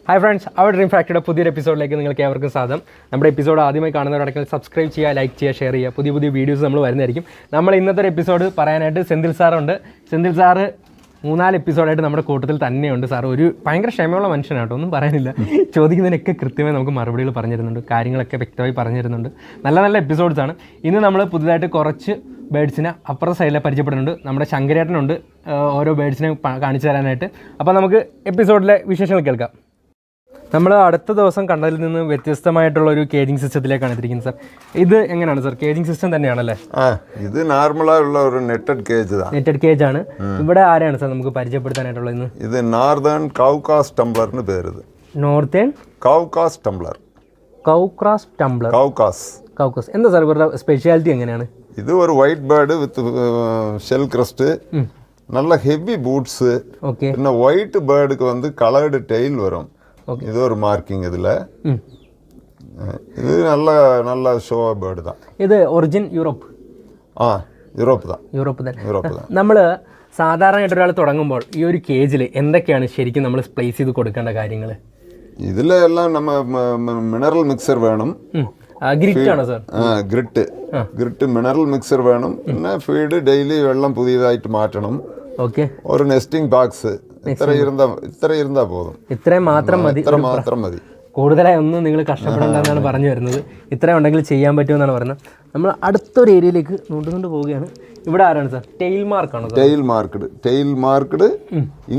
Hi friends, our Dream Factory പുതിയൊരു എപ്പിസോഡിലേക്ക് നിങ്ങൾക്ക് ഏവർക്കും സ്വാഗതം. നമ്മുടെ എപ്പിസോഡ് ആദ്യമായി കാണുന്നവരാണെങ്കിൽ സബ്സ്ക്രൈബ് ചെയ്യുക, ലൈക്ക് ചെയ്യുക, ഷെയർ ചെയ്യുക. പുതിയ വീഡിയോസ് നമ്മൾ വരുന്നതായിരിക്കും. നമ്മൾ ഇന്നത്തെ ഒരു എപ്പിസോഡ് പറയാനായിട്ട് സെന്തിൽ സാറുണ്ട്. സെന്തിൽ സാറ് 3-4 എപ്പിസോഡായിട്ട് നമ്മുടെ കൂട്ടത്തിൽ തന്നെയുണ്ട്. സാർ ഒരു ഭയങ്കര ക്ഷമയുള്ള മനുഷ്യനാട്ടോ, ഒന്നും പറയാനില്ല. ചോദിക്കുന്നതിനൊക്കെ കൃത്യമായി നമുക്ക് മറുപടികൾ പറഞ്ഞു തരുന്നുണ്ട്, കാര്യങ്ങളൊക്കെ വ്യക്തമായി പറഞ്ഞു തരുന്നുണ്ട്. നല്ല എപ്പിസോഡ്സാണ്. ഇന്ന് നമ്മൾ പുതുതായിട്ട് കുറച്ച് ബേഡ്സിനെ അപ്പുറത്തെ സൈഡിൽ പരിചയപ്പെടുന്നുണ്ട്. നമ്മുടെ ശങ്കരേട്ടനുണ്ട് ഓരോ ബേഡ്സിനെ കാണിച്ചു തരാനായിട്ട്. അപ്പോൾ നമുക്ക് എപ്പിസോഡിലെ വിശേഷങ്ങൾ കേൾക്കാം. നമ്മൾ അടുത്ത ദിവസം കണ്ടതിൽ നിന്ന് വ്യത്യസ്തമായിട്ടുള്ള ഒരു കേജിങ് സിസ്റ്റത്തിലേക്കാണ് എത്തിയിരിക്കുന്നത് സാർ. ഇത് എങ്ങനെയാണ് സാർ? കേജിങ് സിസ്റ്റം തന്നെയാണല്ലേ? ഇത് നോർമലായുള്ള ഒരു നെറ്റഡ് കേജ് ആണ്. നെറ്റഡ് കേജ് ആണ്. ഇവിടെ ആരെയാണ് സാർ നമുക്ക് പരിചയപ്പെടുത്താനായിട്ടുള്ളത് ഇന്ന്? ഇത് നോർത്തേൺ കൗക്കാസ് ടംബ്ലറിന് പേര്. ഇത് നോർത്തേൺ കൗക്കാസ് ടംബ്ലർ. കൗക്കാസ് ടംബ്ലർ. കൗക്കാസ് എന്താ സാർ ഇവരുടെ സ്പെഷ്യാലിറ്റി എങ്ങനെയാണ്? ഇത് ഒരു വൈറ്റ് ബേർഡ് വിത്ത് ഷെൽ ക്രസ്റ്റ്, നല്ല ഹെവി ബൂട്ട്സ്. പിന്നെ വൈറ്റ് ബേർഡുக்கு வந்து കളേർഡ് ടെയിൽ വരും. இது ஒரு மார்க்கிங் இதில். இது நல்ல ஷோ பேர்டு தான். ഇത് ഒറിജിൻ യൂറോപ്പ്. യൂറോപ്പ് தான். നമ്മൾ സാധാരണയായിട്ട് ഒരാൾ തുടങ്ങുമ്പോൾ ഈ ഒരു കേജിൽ എന്തൊക്കെയാണ് ശരിക്കും നമ്മൾ പ്ലേസ് ചെയ്ത് കൊടുക്കേണ്ട കാര്യങ്ങൾ? ഇതിൽ എല്ലാം നമ്മൾ മിനറൽ മിക്സർ വേണം. ഗ്രിറ്റ് ആണോ സാർ? ഗ്രിറ്റ് മിനറൽ മിക്സർ വേണം. പിന്നെ ഫീഡ് ഡെയിലി വെള്ളം പുതിയതായിട്ട് മാറ്റണം. ഓക്കെ. ഒരു നെസ്റ്റിംഗ് ബോക്സ് ഇത്ര ഇരുന്നാ പോകും. ഇത്രയും മാത്രം മതി. കൂടുതലായി ഒന്നും നിങ്ങൾ കഷ്ടപ്പെടേണ്ടെന്നാണ് പറഞ്ഞു വരുന്നത്. ഇത്രയും ഉണ്ടെങ്കിൽ ചെയ്യാൻ പറ്റുമെന്നാണ് പറയുന്നത്. നമ്മൾ അടുത്തൊരു ഏരിയയിലേക്ക് നോണ്ടുകൊണ്ട് പോവുകയാണ്. ഇവിടെ ആരാണ് സാർ? ടെയിൽ മാർക്കാണോ? Tail marked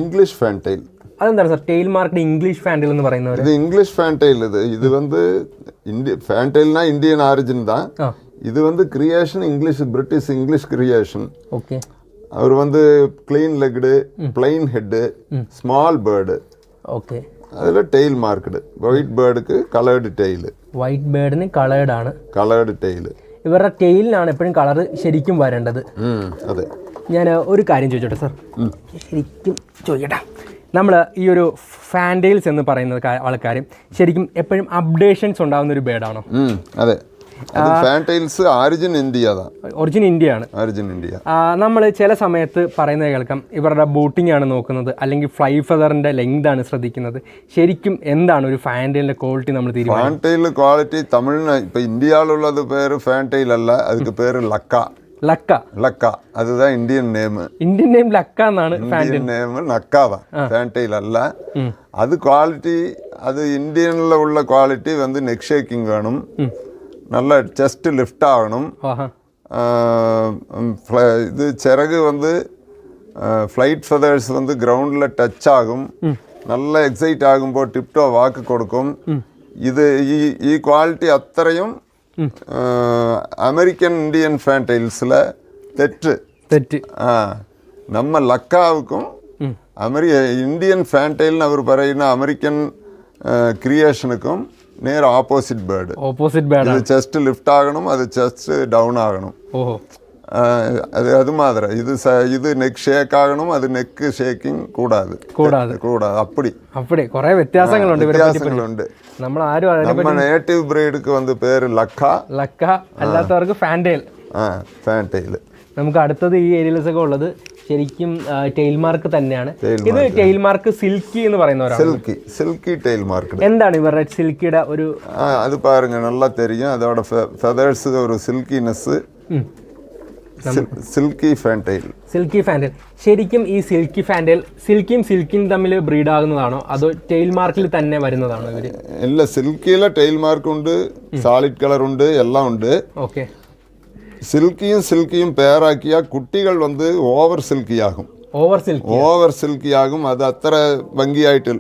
English fantail. അതെന്താണ് sir tail marked English fantail എന്ന് പറയുന്നത്? ഇത് ഇംഗ്ലീഷ് ഫാൻ ടെയിൽ. ഇത് வந்து ഫാൻ ടെയിൽனா இந்தியன் ஆரிஜின் தான். இது வந்து creation British English creation. Okay. அவர் வந்து clean legged, plain head, small bird. Okay. അതിൽ ടെയിൽ മാർക്ക്ഡ്. വൈറ്റ് ബേർഡുക്ക് കളേർഡ് ടെയിൽ. വൈറ്റ് ബേർഡിന് കളേർഡ് ആണ്. Coloured tail. ഇവരുടെ ടെയിലിനാണ് എപ്പോഴും കളർ ശരിക്കും വരേണ്ടത്. അതെ. ഞാൻ ഒരു കാര്യം ചോദിച്ചോട്ടെ സാർ, ശരിക്കും ചോദിക്കട്ടെ. നമ്മൾ ഈ ഒരു ഫാൻറ്റെയിൽസ് എന്ന് പറയുന്ന ആൾക്കാർ ശരിക്കും എപ്പോഴും അപ്ഡേഷൻസ് ഉണ്ടാകുന്ന ഒരു ബേർഡാണോ? അതെ. ഒറിജിൻ ഇന്ത്യയാണ്. നമ്മൾ ചില സമയത്ത് പറയുന്നത് കേൾക്കാം, ഇവരുടെ ബൂട്ടിംഗ് ആണ് നോക്കുന്നത്, അല്ലെങ്കിൽ ഫ്ലൈ ഫെദറിന്റെ ലെങ്ത് ആണ് ശ്രദ്ധിക്കുന്നത്. ശരിക്കും എന്താണ് ഒരു ഫാൻറ്റെയിലിന്റെ ക്വാളിറ്റി നമ്മൾ തീരുമാനിക്കുന്നത്? ഫാൻറ്റെയിൽ ക്വാളിറ്റി തമിഴ്നാട് ഇപ്പൊ ഇന്ത്യയിലുള്ളത് പേര് ഫാൻറ്റെയിൽ അല്ല, അതിന്റെ പേര് ലക്ക. അതുதான் ഇന്ത്യൻ നെയിം ലക്ക എന്നാണ്. ഇന്ത്യൻ നെയിം ലക്കാവാ, ഫാൻറ്റെയിൽ അല്ല. അത് ക്വാളിറ്റി, അത് ഇന്ത്യനിലുള്ള ഉള്ള ക്വാളിറ്റി வந்து നെക്ക് ഷേക്കിംഗ് വേണം, நல்ல செஸ்ட் லிஃப்ட் ஆகணும். இது சிறகு வந்து ஃப்ளைட் ஃபெதர்ஸ் வந்து கிரவுண்டில் டச் ஆகும். நல்லா எக்ஸைட் ஆகுമ്പോൾ ടിപ്ടോ വാക്ക് കൊടുക്കും. ഇത് ഈ ക്വാളിറ്റി അത്രയും അമേരിക്കൻ ഇന്ത്യൻ ഫാൻറ്റെയിൽസിലെ തെറ്റ്. നമ്മ ലക്കാവുക്കും ഇന്ത്യൻ ഫാൻറ്റെയിലിന് അവർ പറയുന്ന അമേരിക്കൻ ക്രിയേഷനുക്കും നേരെ ഓപ്പോസിറ്റ് ബേർഡ്. ഇത് ചെസ്റ്റ് ലിഫ്റ്റ് ആകണം, അത് ചെസ്റ്റ് ഡൗൺ ആകണം. അത് മാത്രം. ഇത് നെക്ക് ഷേക്ക് ആകണം, അത് നെക്ക് ഷേക്കിംഗ് കൂടാതെ. അപ്പടി കുറെ വ്യത്യാസങ്ങളുണ്ട്. നമ്മ നേറ്റീവ് ബ്രീഡ്ക്ക് വന്ന് പേര് ലക്ക, അല്ലാത്തവർക്ക് ഫാൻറ്റെയിൽ. നമുക്ക് അടുത്തത് ഈ ഏരിയയിലൊക്കെ ഉള്ളത് ശരിക്കും ടെയിൽ മാർക്ക് തന്നെയാണ്. ഇത് ടെയിൽ മാർക്ക് സിൽക്കി എന്ന് പറയുന്നവരാണ്. Silky tail mark. എന്താണ് ഇവരുടെ സിൽക്കിയുടെ ഒരു അത് പാരുங்க நல்லா தெரியும். அதோட ஃபெதர்ஸ் ஒரு സിൽക്കിനെസ്. സിൽക്കി ഫാൻറ്റെയിൽ. ശരിക്കും ഈ സിൽക്കി ഫാൻറ്റെയിൽ സിൽക്കിയും തമ്മിൽ ബ്രീഡ് ആകുന്നതാണോ അതോ ടെയിൽ മാർക്കിൽ തന്നെ വരുന്നതാണോ ഇവര്? ഇല്ല, സിൽക്കിയിലെ ടെയിൽ മാർക്ക് ഉണ്ട്, സോളിഡ് കളർ ഉണ്ട്, എല്ലാം ഉണ്ട്. ഓക്കെ. സിൽക്കിയും പേരാക്കിയ കുട്ടികൾ വന്ന് ഓവർ സിൽക്കിയാകും. അത് അത്ര ഭംഗിയായിട്ട്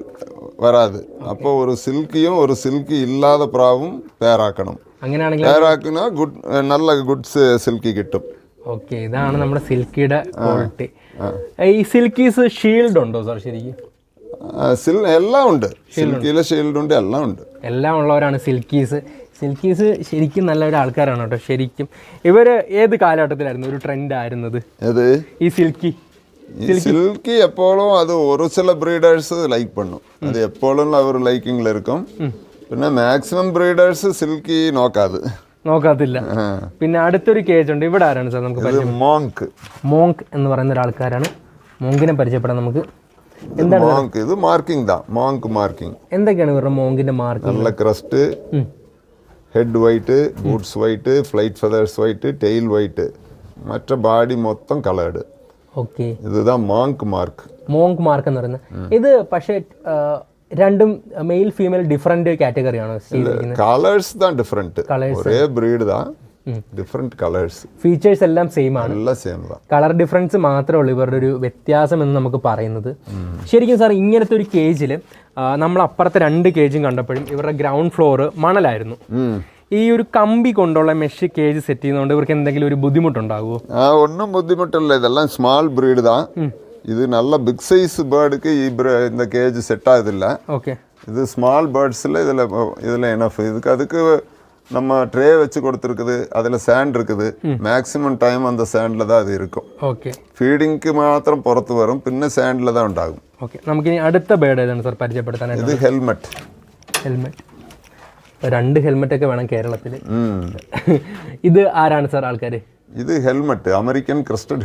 വരാത്. അപ്പോൾ ഒരു സിൽക്കി ഇല്ലാതെ പ്രാവും പേരാക്കണം. അങ്ങനെയാണെങ്കിൽ പേരാക്കുന്ന നല്ല ഗുഡ് സിൽക്കി കിട്ടും. ഓക്കെ. ഇതാണ് നമ്മുടെ സിൽക്കിയുടെ ക്വാളിറ്റി. ഈ സിൽക്കീസ് ഷീൽഡ് ഉണ്ടോ സാർ? ശരിക്കും എല്ലാം ഉണ്ട്. സിൽക്കിയിലെ ഷീൽഡ് ഉണ്ട്, എല്ലാം ഉള്ളവരാണ് സിൽക്കീസ്. ശരിക്കും നല്ലൊരു ആൾക്കാരാണ് കേട്ടോ. ശരിക്കും ഇവര് ഏത് കാലഘട്ടത്തിലായിരുന്നു ഒരു ട്രെൻഡ് ആയിരുന്നത് ഈ സിൽക്കി? എപ്പോഴും അത് ഒരു ചില ബ്രീഡേഴ്സ് ലൈക്ക് പണ്ണും. അത് എപ്പോഴും അവർ ലൈക്കിംഗിൽ ഇരിക്കും. പിന്നെ മാക്സിമം ബ്രീഡേഴ്സ് സിൽക്കി നോക്കാത്തില്ല. പിന്നെ അടുത്തൊരു കേജ് ഉണ്ട്. ഇവിടെ ആരാണ് സാർ നമുക്ക്? മോങ്ക് എന്ന് പറയുന്ന ഒരാൾക്കാരാണ്. മോങ്കിനെ പരിചയപ്പെടാം നമുക്ക്. മോങ്ക് ഇത് മാർക്കിംഗ് தான் മോങ്ക് മാർക്കിംഗ് എന്തൊക്കെയാണ് ഇവരുടെ മോങ്കിന്റെ മാർക്ക് നല്ല crest head white boots white flight feathers white tail white മറ്റേ ബോഡി മൊത്തം കളേർഡ് ഓക്കെ ഇതാണ് മോങ്ക് മാർക്ക് എന്ന് പറയുന്നത് ഇത് പക്ഷേ രണ്ടും മെയിൽ ഫീമെയിൽ ഡിഫറെന്റ് കാറ്റഗറി ആണോ കളേഴ്സ് தான் ഡിഫറെന്റ് ഒരേ ബ്രീഡ് தான் ഡിഫറെന്റ് കളേഴ്സ് ഫീച്ചേഴ്സ് എല്ലാം സെയിം ആണ് എല്ലാം സെയിം தான் കളർ ഡിഫറൻസ് മാത്രമേ ഉള്ളൂ ഇവരുടെ ഒരു വ്യത്യാസം എന്ന് നമുക്ക് പറയുന്നത് ശരിക്കും സാർ ഇങ്ങനത്തെ ഒരു കേജിൽ നമ്മൾ അപ്പുറത്തെ 2 കേജും കണ്ടപ്പോഴും ഇവരുടെ ഗ്രൗണ്ട് ഫ്ലോർ മണലായിരുന്നു ഈ ഒരു കമ്പി കൊണ്ടുള്ള മെഷ് കേജ് സെറ്റ് ചെയ്യുന്നതുകൊണ്ട് ഇവർക്ക് എന്തെങ്കിലും ഒരു ബുദ്ധിമുട്ടുണ്ടാകുമോ ഒന്നും ബുദ്ധിമുട്ടില്ല ഇതെല്ലാം സ്മാൾ ബ്രീഡ് தான் ഇത് നല്ല ബിഗ് സൈസ് ബേർഡുക്ക് இந்த கேஜ் செட் ஆகுதில்ல ஓகே இது ஸ்மால் பேர்ட்ஸில் இதில் எனஃப் அதுக்கு நம்ம ட்ரே வச்சு கொடுத்துருக்குது அதில் சாண்ட் இருக்குது மேக்ஸிமம் டைம் அந்த சாண்டில் தான் அது இருக்கும் ഓക്കെ ഫീഡിங்க்கு മാത്രം പുറത്ത് വരും പിന്നെ സാൻഡിൽ தான் ഉണ്ടാകും ഓക്കെ നമുക്കിനി അടുത്ത ബേർഡ് ഏതാണ് സാർ പരിചയപ്പെടുത്താനായിട്ട് ഇത് ഹെൽമെറ്റ് 2 ഹെൽമെറ്റ് വേണം കേരളത്തിൽ ഇത് ആരാണ് സാർ ആൾക്കാർ ഇത് helmet American crested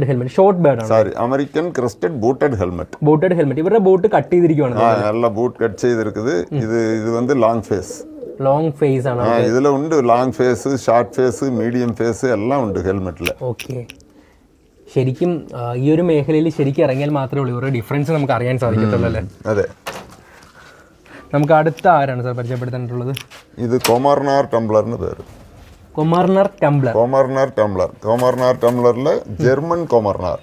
helmet short bird ആണ് sorry American crested booted helmet ഇവരുടെ ബൂട്ട് കട്ട് ചെയ്തിരിക്കുകയാണ് നല്ല ബൂട്ട് കട്ട് ചെയ്തിരിക്കുന്നത് ഇത് வந்து ലോങ് ഫേസ് ആണ് ഇതിൽ ഉണ്ട് long face short face medium face എല്ലാം ഉണ്ട് ഹെൽമെറ്റിൽ ഓക്കെ ശരിക്കും ഈ ഒരു മേഖലയിൽ ശരിക്കും ഇറങ്ങിയാൽ മാത്രമേ ഉള്ളൂ ഇവരുടെ ഡിഫറൻസ് നമുക്ക് അറിയാൻ സാധിക്കത്തുള്ളൂ അല്ലേ അതെ നമുക്ക് അടുത്ത ആരാണ് സാർ പരിചയപ്പെടുത്താനായിട്ടുള്ളത് ഇത് കൊമർനാർ ടംബ്ലറിന് പേര് കൊമർനാർ ടംബ്ലറിൽ ജർമ്മൻ കൊമർനാർ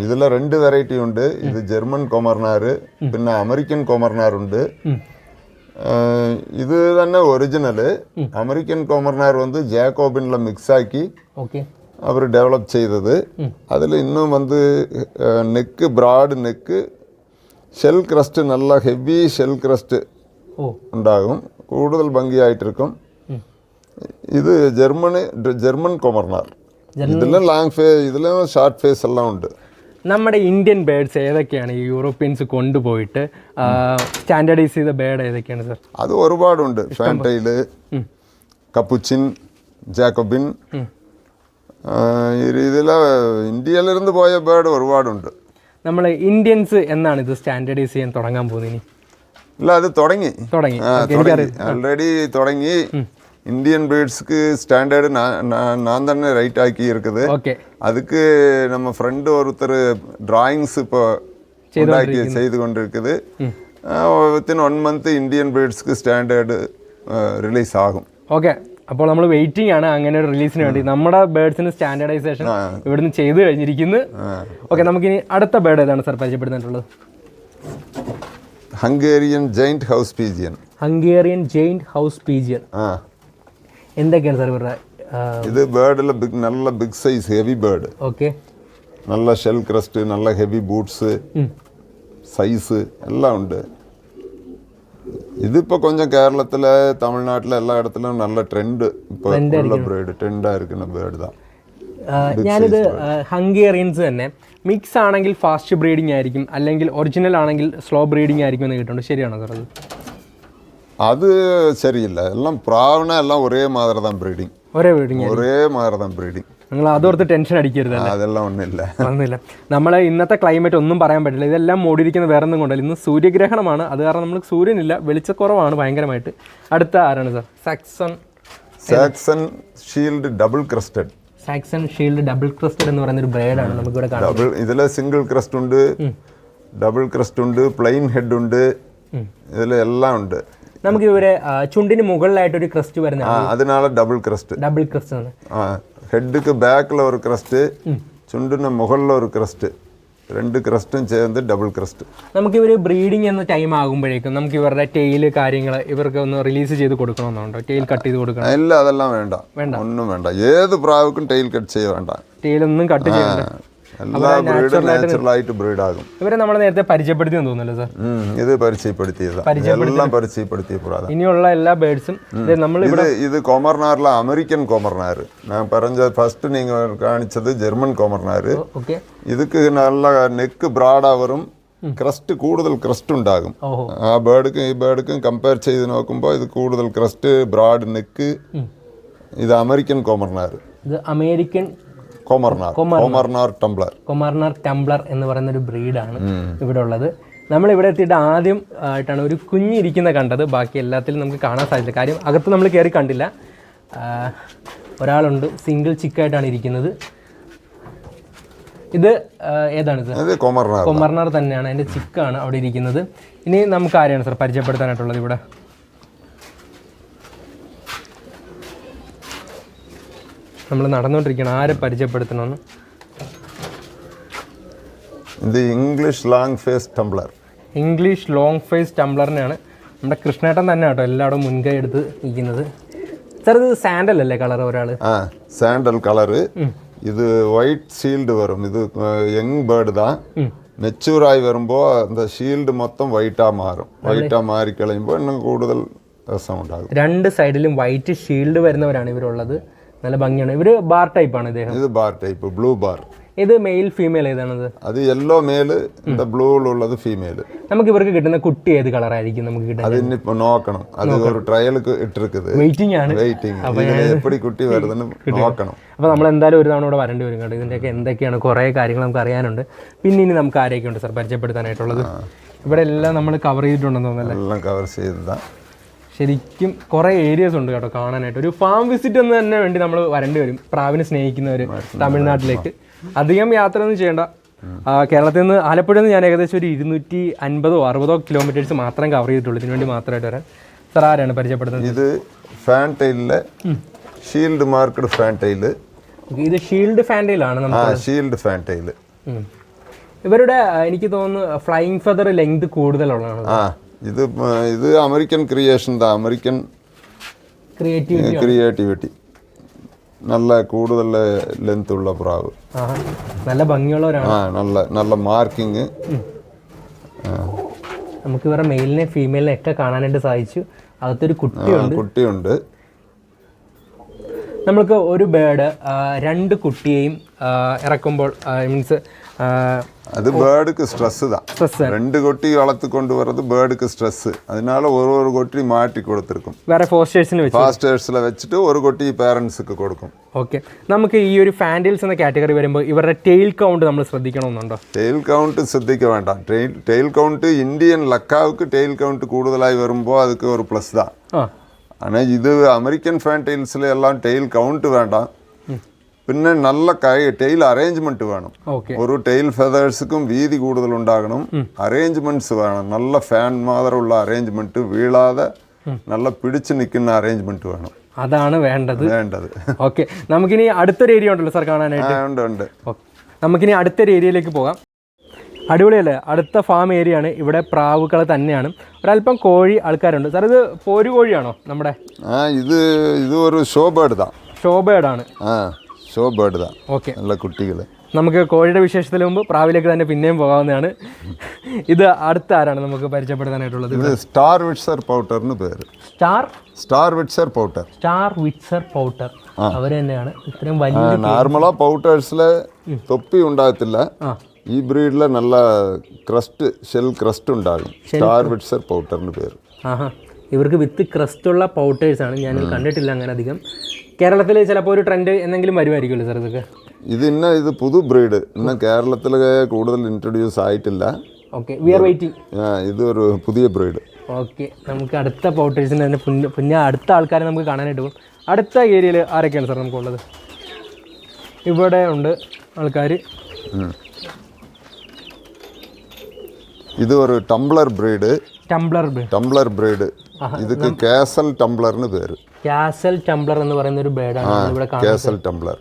ഇതിൽ 2 വെറൈറ്റി ഉണ്ട് ഇത് ജർമ്മൻ കൊമർനാർ പിന്നെ അമേരിക്കൻ കൊമർനാർ ഉണ്ട് ഇത് തന്നെ ഒറിജിനല് അമേരിക്കൻ കൊമർനാർ வந்து ജാക്കോബിനിൽ മിക്സ് ആക്കി അവർ ഡെവലപ്പ് ചെയ്തത് അതിൽ ഇന്നും வந்து neck broad neck shell crest നല്ല ഹെവി ഷെൽ ക്രസ്റ്റ് ഉണ്ടാകും കൂടുതൽ ഭംഗിയായിട്ടിരിക്കും ഇത് ജർമ്മൻ കൊമർനാർ ഇതിലും ലോങ് ഫേസ് ഇതിലും ഷോർട്ട് ഫേസ് എല്ലാം ഉണ്ട് നമ്മുടെ ഇന്ത്യൻ ബേർഡ്സ് ഏതൊക്കെയാണ് ഈ യൂറോപ്യൻസ് കൊണ്ടുപോയിട്ട് സ്റ്റാൻഡേർഡൈസ് ചെയ്ത ബേർഡ് ഏതൊക്കെയാണ് സാർ അത് ഒരുപാടുണ്ട് ഫാൻറ്റൈല് കപ്പുച്ചിൻ ജാക്കോബിൻ ഈ രീതിയിൽ ഇന്ത്യയിലിരുന്ന് പോയ ബേർഡ് ഒരുപാടുണ്ട് നമ്മൾ ഇന്ത്യൻസ് എന്നാണ് ഇത് സ്റ്റാൻഡേർഡൈസ് ചെയ്യാൻ തുടങ്ങാൻ പോകുന്നത് ഇനി ഇല്ല അത് തുടങ്ങി ഓൾറെഡി തുടങ്ങി ഇന്ത്യൻ ബ്രീഡ്സ്க்கு ஸ்டாண்டர்டு நான் தானே ரைட் ஆக்கி இருக்குது அதுக்கு நம்ம ஃப்ரெண்டு ஒருத்தர் டிராயிங்ஸ் இப்போ செய்து கொண்டிருக்குது வித்தின் 1 month ഇന്ത്യൻ ബ്രീഡ്സ്ക്ക് സ്റ്റാൻഡേർഡ് റിലീസ് ആകും ഓക്കെ അപ്പോൾ നമ്മൾ വെയിറ്റിംഗ് ആണ് അങ്ങനെ ഒരു റിലീസിന് വേണ്ടി നമ്മുടെ ബേർഡ്സിന് സ്റ്റാൻഡേർഡൈസേഷൻ ഇവിടുന്ന് ചെയ്തു കഴിഞ്ഞിരിക്കുന്നു ഓക്കെ നമുക്കിനി അടുത്ത ബേർഡ് ഏതാണ് സാർ പരിചയപ്പെടുത്താനുള്ളത് ഹംഗേറിയൻ ജെയിന്റ് ഹൗസ് പീജിയൻ എന്തൊക്കെയാണ് സാർ ഇവരുടെ ഇത് ബേർഡിൽ നല്ല big size heavy bird okay നല്ല ഷെൽ ക്രസ്റ്റ് നല്ല ഹെവി ബൂട്ട്സ് സൈസ് എല്ലാം ഉണ്ട് ഇതിപ്പോ கொஞ்சம் കേരളത്തിലെ തമിഴ്നാട്ടിലെ എല്ലാ ഇടത്തിലും നല്ല ട്രെൻഡ് ഇപ്പോൾ ഉള്ള ബ്രീഡ് ട്രെൻഡായിരിക്കുന്ന ബേർഡ് தான் ഞാനിത് ഹംഗേറിയൻസ് തന്നെ മിക്സ് ആണെങ്കിൽ ഫാസ്റ്റ് ബ്രീഡിംഗ് ആയിരിക്കും അല്ലെങ്കിൽ ഒറിജിനൽ ആണെങ്കിൽ സ്ലോ ബ്രീഡിംഗ് ആയിരിക്കും എന്ന് കേട്ടിട്ടുണ്ട് ശരിയാണോ സാർ അത് ശരിയില്ല എല്ലാം പ്രാവണ എല്ലാം ഒരേ മാതിരി தான் ബ്രീഡിംഗ് ഒരേ മാതിരി தான் ബ്രീഡിംഗ് നിങ്ങൾ അതോർത്ത് ടെൻഷൻ അടിക്കരുത് അതെല്ലാം ഒന്നുമില്ല നമ്മളെ ഇന്നത്തെ ക്ലൈമറ്റ് ഒന്നും പറയാൻ പറ്റില്ല ഇതെല്ലാം മൂടിയിരിക്കുന്ന വേറെ ഒന്നും കൊണ്ടല്ല ഇന്ന് സൂര്യഗ്രഹണമാണ് അത് കാരണം നമുക്ക് സൂര്യനില്ല വെളിച്ചക്കുറവാണ് ഭയങ്കരമായിട്ട് അടുത്ത ആരാണ് sir Saxon shield double crested എന്ന് പറയുന്ന ഒരു ബ്രേഡാണ് നമുക്ക് ഇവിടെ കാണാം ഇതിലെ സിംഗിൾ ക്രസ്റ്റ് ഉണ്ട് ഡബിൾ ക്രസ്റ്റ് ഉണ്ട് പ്ലെയിൻ ഹെഡ് ഉണ്ട് ഇതിൽ എല്ലാം ഉണ്ട് നമുക്ക് ഇവരെ ചുണ്ടിന് മുകളിലായിട്ട് ഒരു ക്രസ്റ്റ് വരുന്ന അതിനാണ് ഡബിൾ ക്രസ്റ്റ് ഹെഡ്ക്ക് ബാക്കിൽ ഒരു ക്രസ്റ്റ് ചുണ്ടിന് മുകളിൽ ഒരു ക്രസ്റ്റ് 2 ക്രസ്റ്റും ചേർന്ന് ഡബിൾ ക്രസ്റ്റ് നമുക്ക് ഇവർ ബ്രീഡിംഗ് എന്ന ടൈം ആകുമ്പോഴേക്കും നമുക്ക് ഇവരുടെ ടെയിൽ കാര്യങ്ങൾ ഇവർക്ക് ഒന്ന് റിലീസ് ചെയ്ത് കൊടുക്കണമെന്നുണ്ടോ ടെയിൽ കട്ട് ചെയ്ത് കൊടുക്കണം ഇല്ല അതെല്ലാം വേണ്ട ഒന്നും വേണ്ട ഏത് പ്രാവുക്കും ടെയിൽ കട്ട് ചെയ്യുക വേണ്ട ടെയിലൊന്നും കട്ട് ചെയ്യണ്ട നാച്ചുറലായിട്ട് ബ്രീഡ് ആകും ഇവരെ നമ്മൾ നേരത്തെ പരിചയപ്പെടുത്തി തോന്നുന്നല്ലോ സാർ ഇത് പരിചയപ്പെടുത്തിയ ഇനിയുള്ള എല്ലാ ബേർഡ്സും ഇത് കൊമർനാറിലെ അമേരിക്കൻ കൊമർനാർ ഞാൻ പറഞ്ഞ ഫസ്റ്റ് നിങ്ങൾ കാണിച്ചത് ജർമ്മൻ കൊമർനാർ ഇതൊക്കെ നല്ല നെക്ക് ബ്രോഡാ വരും ക്രസ്റ്റ് കൂടുതൽ ക്രസ്റ്റ് ഉണ്ടാകും ആ ബേർഡുക്കും ഈ ബേർഡുക്കും കമ്പയർ ചെയ്ത് നോക്കുമ്പോൾ ഇത് കൂടുതൽ ക്രസ്റ്റ് ബ്രോഡ് നെക്ക് ഇത് അമേരിക്കൻ കൊമർനാർ കൊമർനാർ ടംബ്ലർ എന്ന് പറയുന്ന ഒരു ബ്രീഡാണ് ഇവിടെ ഉള്ളത്. നമ്മളിവിടെ എത്തിയിട്ട് ആദ്യം ആയിട്ടാണ് ഒരു കുഞ്ഞിരിക്കുന്ന കണ്ടത്. ബാക്കി എല്ലാത്തിലും നമുക്ക് കാണാൻ സാധിച്ചില്ല. കാര്യം അകത്ത് നമ്മൾ കയറി കണ്ടില്ല. ഒരാളുണ്ട്, സിംഗിൾ ചിക്കായിട്ടാണ് ഇരിക്കുന്നത്. ഇത് ഏതാണിത്? കൊമർനാർ തന്നെയാണ്, അതിൻ്റെ ചിക്കാണ് അവിടെ ഇരിക്കുന്നത്. ഇനി നമുക്ക് ആരെയാണ് സാർ പരിചയപ്പെടുത്താനായിട്ടുള്ളത് ഇവിടെ? നമ്മൾ നടന്നുകൊണ്ടിരിക്കണം, ആരെ പരിചയപ്പെടുത്തണമെന്ന്. ഇത് ഇംഗ്ലീഷ് ലോങ് ഫേസ് ടംബ്ലറിനെയാണ് നമ്മുടെ കൃഷ്ണേട്ടൻ തന്നെ കേട്ടോ എല്ലായിടും മുൻകൈ എടുത്ത് നിൽക്കുന്നത്. സാർ ഇത് സാൻഡൽ അല്ലേ കളർ? ഒരാൾ സാൻഡൽ കളറ്. ഇത് വൈറ്റ് ഷീൽഡ് വരും. ഇത് യങ് ബേർഡ് தான். മെച്ചൂറായി വരുമ്പോൾ அந்த ഷീൽഡ് മൊത്തം വൈറ്റാ മാറും. വൈറ്റാ മാറി കളയുമ്പോൾ இன்னுം കൂടുതൽ രസം ഉണ്ടാകും. രണ്ട് സൈഡിലും വൈറ്റ് ഷീൽഡ് വരുന്നവരാണ് ഇവരുള്ളത്. നല്ല ഭംഗിയാണ്. ഇവര് ബാർ ടൈപ്പ് ആണ്. ഇത് ബാർ ടൈപ്പ്, ബ്ലൂ ബാർ. ഇത് മെയിൽ ഫീമെയിൽ ഏതാണത്? അത് യെല്ലോ മെയില്, ബ്ലൂ ഉള്ളത് ഫീമെയില്. നമുക്ക് ഇവർക്ക് കിട്ടുന്ന കുട്ടി ഏത് കളറായിരിക്കും നമുക്ക് കിട്ടുന്നത്? അത് ഇനിയിപ്പോ നോക്കണം. അത് ഒരു ട്രയലുക്ക് ഇട്ടിരിക്കുന്നത്. വെയിറ്റിംഗ് ആണ്. എപ്പടി കുട്ടി വരുന്നത് നോക്കണം. അപ്പോൾ നമ്മൾ എന്തായാലും ഒരു തവണ ഇവിടെ വരേണ്ടി വരും കേട്ടോ. ഇതിൻ്റെയൊക്കെ എന്തൊക്കെയാണ് കുറേ കാര്യങ്ങൾ നമുക്ക് അറിയാനുണ്ട്. പിന്നെ ഇനി നമുക്ക് ആരെയൊക്കെ ഉണ്ട് സാർ പരിചയപ്പെടുത്താനായിട്ടുള്ളത്? ഇവിടെ എല്ലാം നമ്മൾ കവർ ചെയ്തിട്ടുണ്ടെന്ന് തോന്നുന്നല്ലേ? എല്ലാം കവർ ചെയ്തതാണ്. ശരിക്കും കുറേ ഏരിയസ് ഉണ്ട് കേട്ടോ കാണാനായിട്ട്. ഒരു ഫാം വിസിറ്റ് എന്ന് തന്നെ വേണ്ടി നമ്മൾ വരേണ്ടി വരും. പ്രാവിനെ സ്നേഹിക്കുന്നവർ തമിഴ്നാട്ടിലേക്ക് അധികം യാത്ര ഒന്നും ചെയ്യേണ്ട. കേരളത്തിൽ നിന്ന് ആലപ്പുഴയിൽ നിന്ന് ഞാൻ ഏകദേശം ഒരു 250-60 കിലോമീറ്റേഴ്സ് മാത്രം കവർ ചെയ്തിട്ടുള്ളൂ ഇതിനു വേണ്ടി മാത്രമായിട്ട് വരാൻ. സാർ ആരാണ് പരിചയപ്പെടുന്നത്? ഇത് ഫാൻടൈലിലെ ഷീൽഡ് മാർക്കഡ് ഫാൻടൈല്. ഇത് ഷീൽഡ് ഫാൻടൈലാണ് നമുക്ക്. ഷീൽഡ് ഫാൻടൈല്. ഇവരുടെ എനിക്ക് തോന്നുന്നു ഫ്ലൈയിങ് ഫെദർ ലെങ്ത് കൂടുതലുള്ളതാണ്. ഇത് അമേരിക്കൻ ക്രിയേഷൻ, അമേരിക്കൻ ക്രിയേറ്റിവിറ്റി. നല്ല കൂടുതൽ ലെങ്ത് ഉള്ള പ്രാവ്, നല്ല ഭംഗിയുള്ളവരാണ്. നല്ല മാർക്കിങ്. നമുക്ക് ഇവരുടെ മെയിലിനെ ഫീമെയിലിനെ ഒക്കെ കാണാനായിട്ട് സാധിച്ചു. അകത്തൊരു കുട്ടിയുണ്ട്. നമ്മൾക്ക് ഒരു ബേർഡ് 2 കുട്ടിയെയും ഇറക്കുമ്പോൾ മീൻസ് அது பேர்டுக்கு ஸ்ட்ரெஸ் தான். 2 கொட்டி வளர்த்து கொண்டு வர்றது பேர்டுக்கு ஸ்ட்ரெஸ். அதனால ஒரு கொட்டி மாட்டி கொடுத்துருக்கும். വേറെ ഫോസ്റ്റേഴ്സിൽ വെച്ചിട്ട് ഒരു കൊട്ടി പേരൻസിക്ക് കൊടുക്കും. ഓക്കെ, നമുക്ക് ഈ ഒരു ഫാൻഡിൽസ് എന്ന കാറ്റഗറി വരുമ്പോൾ ഇവരുടെ ടെയിൽ കൗണ്ട് നമ്മൾ ശ്രദ്ധിക്കണമെന്നുണ്ടോ? ടെയിൽ കൗണ്ട് ശ്രദ്ധിക്ക വേണ്ട. ടെയിൽ കൗണ്ട് ഇന്ത്യൻ ലക്കാവുക്ക് ടെയിൽ കൗണ്ട് കൂടുതലായി വരുമ്പോൾ அதுக்கு ഒരു പ്ലസ് தான். ஆனால் இது അമേരിക്കൻ ഫാൻടൈൽസിൽ എല്ലാം ടെയിൽ കൗണ്ട് വേണ്ട. പിന്നെ നല്ല ടെയിൽ അറേഞ്ച്മെന്റ് വേണം. ഒരു ടെയിൽ ഫെതേഴ്സുക്കും വീതി കൂടുതൽ ഉണ്ടാകണം. അറേഞ്ച്മെന്റ്സ് വേണം. നല്ല ഫാൻ മാതിരമുള്ള അറേഞ്ച്മെന്റ്, വീഴാതെ നല്ല പിടിച്ചു നിൽക്കുന്ന അറേഞ്ച്മെന്റ് വേണം. അതാണ് വേണ്ടത്. ഓക്കെ, നമുക്കിനി അടുത്തൊരു ഏരിയ ഉണ്ടല്ലോ സാർ കാണാനായിട്ട്? ഉണ്ട്. നമുക്കിനി അടുത്തൊരു ഏരിയയിലേക്ക് പോകാം. അടിപൊളിയല്ലേ? അടുത്ത ഫാം ഏരിയ ആണ്. ഇവിടെ പ്രാവുകൾ തന്നെയാണ്. ഒരല്പം കോഴി ആൾക്കാരുണ്ട്. സാർ ഇത് പോരു കോഴിയാണോ നമ്മുടെ? ഇത് ഒരു ഷോ ബേർഡ് ആണ്. ഷോ ബേർഡ് தான். ഓക്കെ, നല്ല കുട്ടികൾ. നമുക്ക് കോഴിയുടെ വിശേഷത്തിന് മുമ്പ് പ്രാവിലേക്ക് തന്നെ പിന്നെയും പോകാവുന്നതാണ്. ഇത് അടുത്ത ആരാണ് നമുക്ക് പരിചയപ്പെടുത്താനായിട്ടുള്ളത്? ഇത് സ്റ്റാർ വിറ്റ്സർ പൗട്ടറിന് പേര്. സ്റ്റാർ വിറ്റ്സർ പൗട്ടർ അവർ തന്നെയാണ്. ഇത്രയും വലിയ നോർമലാ പൗട്ടേഴ്സിലെ തൊപ്പി ഉണ്ടാകത്തില്ല. ഈ ബ്രീഡിലെ നല്ല ക്രസ്റ്റ്, ഷെൽ ക്രസ്റ്റ് ഉണ്ടാകും. സ്റ്റാർ വിറ്റ്സർ പൗട്ടറിന് പേര്. ഇവർക്ക് വിത്ത് ക്രസ്റ്റ് ഉള്ള പൗട്ടേഴ്സാണ്. ഞാൻ കണ്ടിട്ടില്ല അങ്ങനെ അധികം. കേരളത്തിൽ ചിലപ്പോൾ ഒരു ട്രെൻഡ് എന്തെങ്കിലും വരുമായിരിക്കുമല്ലോ സാർ ഇതൊക്കെ? ഇത് പുതു ബ്രീഡ് ഇന്ന് കേരളത്തിൽ കൂടുതൽ ഇൻട്രൊഡ്യൂസ് ആയിട്ടില്ല. Okay, we are waiting. ഇതൊരു പുതിയ ബ്രീഡ്. ഓക്കെ, നമുക്ക് അടുത്ത പൗട്ടേഴ്സിന് തന്നെ പിന്നെ അടുത്ത ആൾക്കാരെ നമുക്ക് കാണാനായിട്ട് പോകും. അടുത്ത ഏരിയയിൽ ആരൊക്കെയാണ് സാർ നമുക്കുള്ളത്? ഇവിടെ ഉണ്ട് ആൾക്കാർ. ഇത് ഒരു ടംബ്ലർ ബ്രീഡ്. ഇതിക്ക് കാസൽ ടംബ്ലറിന് പേര്. കാസൽ ടംബ്ലർ എന്ന് പറയുന്ന ഒരു ബേർഡാണ് ഇവിടെ കാണുന്നത്. Castle Tumblr.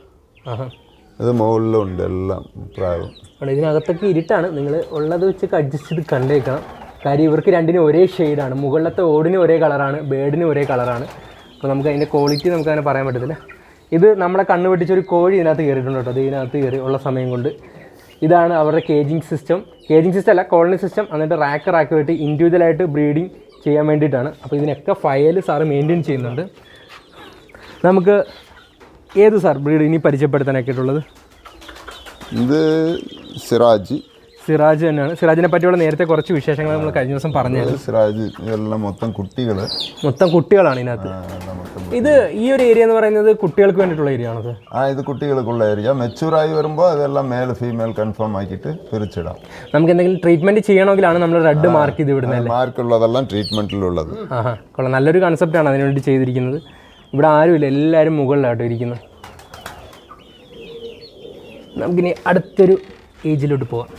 ഇത് മുകളിലുണ്ട് എല്ലാം പ്രാവും. ഇതിനകത്തൊക്കെ ഇരുട്ടാണ്. നിങ്ങൾ ഉള്ളത് വെച്ചൊക്കെ അഡ്ജസ്റ്റ് ചെയ്ത് കണ്ടേക്കണം. കാര്യം ഇവർക്ക് രണ്ടിനും ഒരേ ഷെയ്ഡാണ്. മുകളിലത്തെ ഓടിന് ഒരേ കളറാണ്, ബേർഡിന് ഒരേ കളറാണ്. അപ്പോൾ നമുക്ക് അതിൻ്റെ ക്വാളിറ്റി നമുക്ക് അങ്ങനെ പറയാൻ പറ്റത്തില്ല. ഇത് നമ്മളെ കണ്ണ് വെട്ടിച്ചൊരു കോഴി ഇതിനകത്ത് കയറിയിട്ടുണ്ട് കേട്ടോ. അത് ഇതിനകത്ത് കയറി ഉള്ള സമയം കൊണ്ട്. ഇതാണ് അവരുടെ കേജിങ് സിസ്റ്റം അല്ല, കോളനി സിസ്റ്റം. എന്നിട്ട് റാക്ക് വെട്ടി ഇൻഡിവിജ്വലായിട്ട് ബ്രീഡിങ് ചെയ്യാൻ വേണ്ടിയിട്ടാണ്. അപ്പോൾ ഇതിനൊക്കെ ഫയൽ സാറ് മെയിൻറ്റെയിൻ ചെയ്യുന്നുണ്ട്. നമുക്ക് ഏത് സാർ ബ്രീഡ് ഇനി പരിചയപ്പെടുത്താനൊക്കെ ഉള്ളത്? ഇത് സിറാജ് തന്നെയാണ്. സിറാജിനെ പറ്റിയുള്ള നേരത്തെ കുറച്ച് വിശേഷങ്ങൾ നമ്മൾ കഴിഞ്ഞ ദിവസം പറഞ്ഞായിരുന്നു. സിറാജ് എല്ലാം മൊത്തം കുട്ടികളാണ് ഇതിനകത്ത്. ഇത് ഈ ഒരു ഏരിയ എന്ന് പറയുന്നത് കുട്ടികൾക്ക് വേണ്ടിയിട്ടുള്ള ഏരിയ ആണത്? ഇത് കുട്ടികൾക്കുള്ള ഏരിയ. മെച്ചൂറായി വരുമ്പോൾ അതെല്ലാം മെയിൽ ഫീമെയിൽ കൺഫേം ആക്കിയിട്ട് പിരിച്ചിടാം. നമുക്ക് എന്തെങ്കിലും ട്രീറ്റ്മെന്റ് ചെയ്യണമെങ്കിലാണ് നമ്മൾ റെഡ് മാർക്ക് ചെയ്ത് വിടുന്നത്. മാർക്കുള്ളതെല്ലാം ട്രീറ്റ്മെന്റിലുള്ളത്. കൊള്ളാം, നല്ലൊരു കൺസെപ്റ്റാണ് അതിനുവേണ്ടി ചെയ്തിരിക്കുന്നത്. ഇവിടെ ആരുമില്ല, എല്ലാവരും മുകളിലാട്ടോ ഇരിക്കുന്നത്. നമുക്കിനി അടുത്തൊരു ഏജിലോട്ട് പോവാം.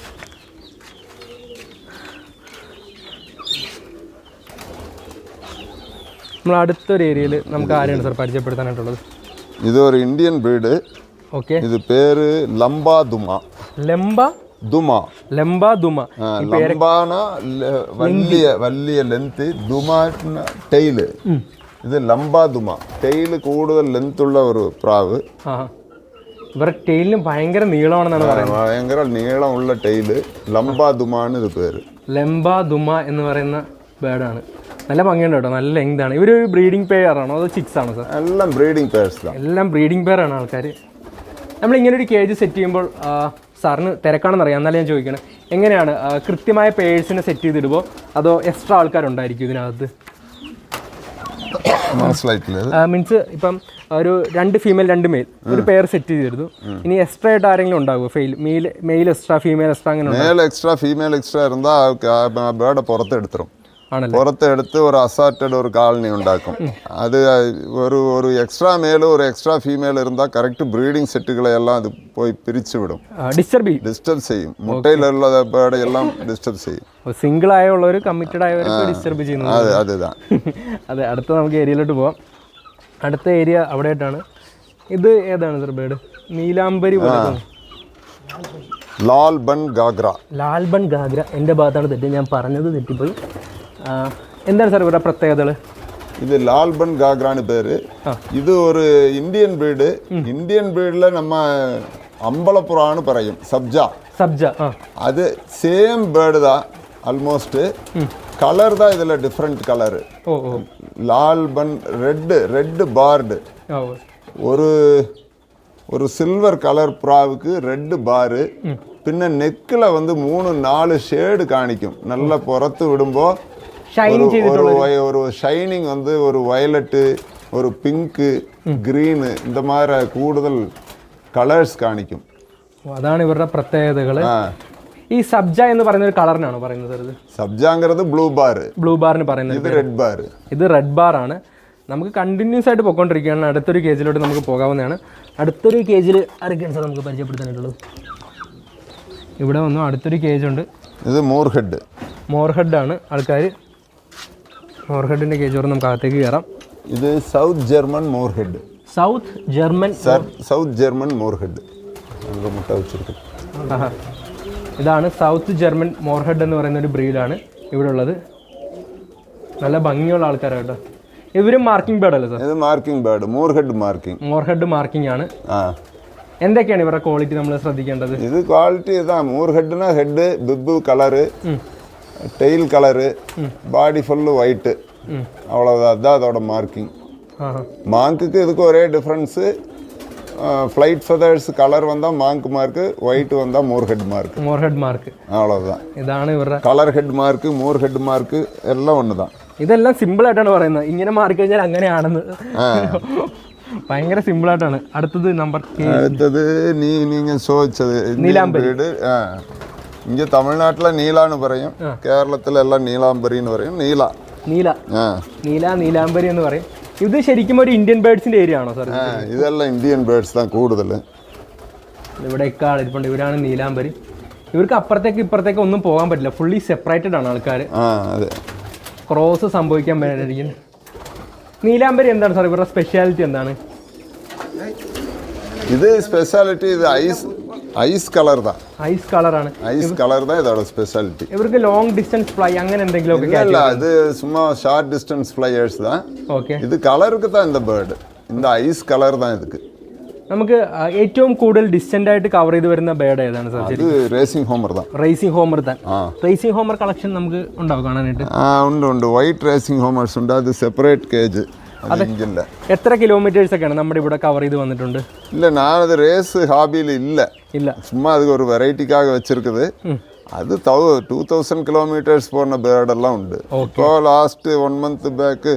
നമ്മൾ അടുത്തൊരു ഏരിയയിൽ നമുക്ക് ആരെയാണ് സാർ പരിചയപ്പെടുത്താനായിട്ടുള്ളത്? ഇതൊരു ഇന്ത്യൻ ബ്രീഡ്. ഓക്കെ. ഇത് പേര് ലംബാദുമ. ലംബാന വലിയ ലെങ്ത്, ദുമാന ടെയില്. ഇത് ലംബാദുമ, ടെയില് കൂടുതൽ ലെങ്ത് ഉള്ള ഒരു പ്രാവ്. ഇവരുടെ ടെയിലിന് ഭയങ്കര നീളമാണെന്നാണ് പറയുന്നത്. ഭയങ്കര നീളമുള്ള ടെയില്. ലംബാദുമാണ് ഇത് പേര്. ലംബാദുമ എന്ന് പറയുന്ന ബേർഡാണ്. നല്ല ഭംഗിയുണ്ട് കേട്ടോ, നല്ല ലെങ്താണ്. ഇവര് ബ്രീഡിംഗ് പെയർ ആണോ അതോ ചിക്സ് ആണോ സാർ? എല്ലാം ബ്രീഡിംഗ് പെയർസ്. എല്ലാം ബ്രീഡിംഗ് പെയർ ആണ് ആൾക്കാർ. നമ്മൾ ഇങ്ങനെ ഒരു കേജ് സെറ്റ് ചെയ്യുമ്പോൾ സാറിന് തിരക്കാണെന്ന് അറിയാം, എന്നാലും ഞാൻ ചോദിക്കണം, എങ്ങനെയാണ് കൃത്യമായ പേഴ്സിനെ സെറ്റ് ചെയ്തിടുമോ അതോ എക്സ്ട്രാ ആൾക്കാരുണ്ടായിരിക്കും ഇതിനകത്ത്? മീൻസ് ഇപ്പം ഒരു 2 ഫീമെയിൽ 2 മെയിൽ ഒരു പെയർ സെറ്റ് ചെയ്തിരുന്നു. ഇനി എക്സ്ട്രാ ആയിട്ട് ആരെങ്കിലും ഉണ്ടാകുമോ? മെയിൽ എക്സ്ട്രാ ഫീമെയിൽ എക്സ്ട്രാ അങ്ങനെ? മെയിൽ എക്സ്ട്രാ ഫീമെയിൽ എക്സ്ട്രാ இருந்தால் பேர்டை പുറത്തെടുത്തിരും. പുറത്തെടുത്ത് ഒരു അസാർട്ടഡ് ഒരു കാളനി ഉണ്ടാക്കും. അത് ഒരു എക്സ്ട്രാ മേലും ഒരു എക്സ്ട്രാ ഫീമെയിൽ இருந்தாൽ കറക്റ്റ് ബ്രീഡിംഗ് സെറ്റുകളെല്ലാം അത് പോയി പിരിച്ചു വിടും. ഡിസ്റ്റർബ് ചെയ്യും. മുട്ടയിലുള്ള ബേർഡ് എല്ലാം ഡിസ്റ്റർബ് ചെയ്യും. സിംഗിൾ ആയുള്ളവർ കമ്മിറ്റഡ് ആയവർക്ക് ഡിസ്റ്റർബ് ചെയ്യുന്നു. അതെ. അടുത്ത നമുക്ക് ഏരിയയിലോട്ട് പോവാം. അടുത്ത ഏരിയ അവിടെയായിട്ടാണ്. ഇത് ഏതാണ് സർ ബേർഡ്? നീലാംബരി. ലാൽബൻ ഗാഗ്ര. എൻ്റെ ഭാഗത്താണ് തെറ്റ്, ഞാൻ പറഞ്ഞത് തെറ്റിപ്പോയി. എന്താണ് സാർ ഇവരുടെ പ്രത്യേകതകൾ? ഇത് ലാൽബൻ ഗാഗ്രാണ് പേര്. ഇത് ഒരു ഇന്ത്യൻ ബ്രീഡ്. ഇന്ത്യൻ ബ്രീഡിൽ നമ്മ അമ്പലപ്പുറാണ് പറയും, സബ്ജ. അത് സെയിം ബേർഡ് താ ആൽമോസ്റ്റ്. കളർ தான் ഇതിൽ ഡിഫറെന്റ് കളർ. ലാൽബൻ ரெட் பார்டு. ஒரு சில்வர் கலர் ப்ராவுக்கு ரெட் பாரு. പിന്നെ നെക്കിൽ வந்து 3-4 ഷേഡ് കാണിക്കും. നല്ല പുറത്ത് വിടുമ്പോൾ ஒரு ஷைனிங் வந்து ஒரு வயலட்டு, ஒரு பிங்க், ഗ്രീൻ இந்த மாதிரி കൂടുതൽ കളേഴ്സ് കാണിക്കും. അതാണ് ഇവരുടെ പ്രത്യേകതകൾ. ഈ സബ്ജ എന്ന് പറയുന്ന ഒരു കളറിനാണോ പറയുന്നത്? സബ്ജാங்கிறது ബ്ലൂ ബാറിന് പറയുന്നത്. ഇത് റെഡ് ബാർ ആണ്. നമുക്ക് കണ്ടിന്യൂസ് ആയിട്ട് പോയിക്കൊണ്ടിരിക്കുകയാണ്. അടുത്തൊരു കേജിലോട്ട് നമുക്ക് പോകാവുന്നതാണ്. അടുത്തൊരു കേജിൽ ആരൊക്കെയാണ് സാർ നമുക്ക് പരിചയപ്പെടുത്താനായിട്ടുള്ളത്? ഇവിടെ വന്നു അടുത്തൊരു കേജുണ്ട്. ഇത് മോർഹെഡ് ആണ്. ആൾക്കാർ മോർഹെഡിൻ്റെ കേജ് പറഞ്ഞ് നമുക്ക് അകത്തേക്ക് കയറാം. ഇത് സൗത്ത് ജർമ്മൻ മോർഹെഡ്. മുട്ട വെച്ചിരിക്കും. ഇതാണ് സൗത്ത് ജർമ്മൻ മോർഹെഡ് എന്ന് പറയുന്ന ഒരു ബ്രീഡാണ് ഇവിടെ ഉള്ളത്. നല്ല ഭംഗിയുള്ള ആൾക്കാരാട്ടോ. ഇവരും മാർക്കിംഗ് ബേർഡ് അല്ലേ സാർ? ഇത് മാർക്കിംഗ് ബേർഡ്, മോർഹെഡ് മാർക്കിംഗ് ആണ്. എന്തൊക്കെയാണ് ഇവരുടെ ക്വാളിറ്റി നമ്മൾ ശ്രദ്ധിക്കേണ്ടത്? ഇത് ക്വാളിറ്റി ഇതാ. മോർഹെഡിന് head, bib colour, tail colour, body full white, அவ்வளோதான். அதுதான் அதோட மார்க்கிங். மாங்குக்கு இதுக்கு ஒரே டிஃப்ரென்ஸு, ஃப்ளைட் ஃபெதர்ஸ் கலர் வந்தால் மாங்க் மார்க்கு, ஒயிட் வந்தால் மோர்ஹெட் மார்க்கு. அவ்வளோதான். ഇതാണ് ഇവരുടെ colour head mark, moorhead mark എല്ലാം ഒന്ന് தான். ഇതെല്ലാം സിമ്പിളായിട്ടാണ് പറയുന്നത്. ഇങ്ങനെ മാറി കഴിഞ്ഞാൽ അങ്ങനെയാണെന്ന്. ഭയങ്കര സിമ്പിളായിട്ടാണ്. അടുത്തത് நீங்கள் ചോദിച്ചത് നീലാംബരി. ഇங்கே തമിഴ്നാട്ടിലെ നീലാന്ന് പറയും, കേരളത്തിൽ എല്ലാം നീലാംബരി എന്ന് പറയും. നീലാംബരി എന്ന് പറയും. ഇത് ശരിക്കും ഒരു ഇന്ത്യൻ ബേർഡ്സിന്റെ ഏരിയ ആണോ സാർ? ഇതെല്ലാം ഇന്ത്യൻ ബേർഡ്സ് தான் കൂടുതൽ. ഇവിടെയൊക്കെ ആളിരിപ്പുണ്ട്. ഇവരാണ് നീലാംബരി. ഇവർക്ക് അപ്പുറത്തേക്ക് ഇപ്പുറത്തേക്ക് ഒന്നും പോകാൻ പറ്റില്ല. ഫുള്ളി സെപ്പറേറ്റഡ് ആണ് ആൾക്കാർ. ക്രോസ് സംഭവിക്കാൻ പറ്റിയിരിക്കുന്നു. നീലാംബരി എന്താണ് സാർ ഇവരുടെ സ്പെഷ്യാലിറ്റി എന്താണ്? ഇത് സ്പെഷ്യാലിറ്റി ഇത് ഐസ് കളർ தான். ഐസ് കളറാണ്. ഐസ് കളർ தான் இதோட ஸ்பெஷாலிட்டி. ഇവർക്ക് ലോങ് ഡിസ്റ്റൻസ് ഫ്ലൈ അങ്ങനെ എന്തെങ്കിലും ഒക്കെ இல்ல, அது சும்மா ஷார்ட் டிஸ்டன்ஸ் ஃப்ளையர்ஸ் தான். ഓക്കേ. இது கலருக்கு தான் இந்த பேர்ഡ്. இந்த ஐஸ் கலர் தான் இதுக்கு. നമുക്ക് ഏറ്റവും കൂടുതൽ ഡിസ്റ്റന്റ് ആയിട്ട് കവർ ചെയ്ത് വരുന്ന ബേർഡ് ഏതാണ് സാർ? ഇത് റേസിംഗ് ഹോമർ தான். റേസിംഗ് ഹോമർ കളക്ഷൻ നമുക്ക് ഉണ്ടാവും കാണാനായിട്ട്? ഉണ്ട്. വൈറ്റ് റേസിംഗ് ഹോമേഴ്സ് ഉണ്ട്. അത് സെപ്പറേറ്റ് കേജ്. എത്ര കിലോമീറ്റേഴ്സ് ഒക്കെയാണ് നമ്മുടെ ഇവിടെ കവർ ചെയ്ത് വന്നിട്ടുണ്ട്? ഇല്ല, ഞാനത് റേസ് ഹാബിയിൽ ഇല്ല. ചുമ്മാ അത് ഒരു വെറൈറ്റിക്കാக வச்சிருக்குது. അത് 2000 kilometers പോകുന്ന ബേർഡെല്ലാം ഉണ്ട്. ഇപ്പോൾ ലാസ്റ്റ് 1 month ബാക്ക്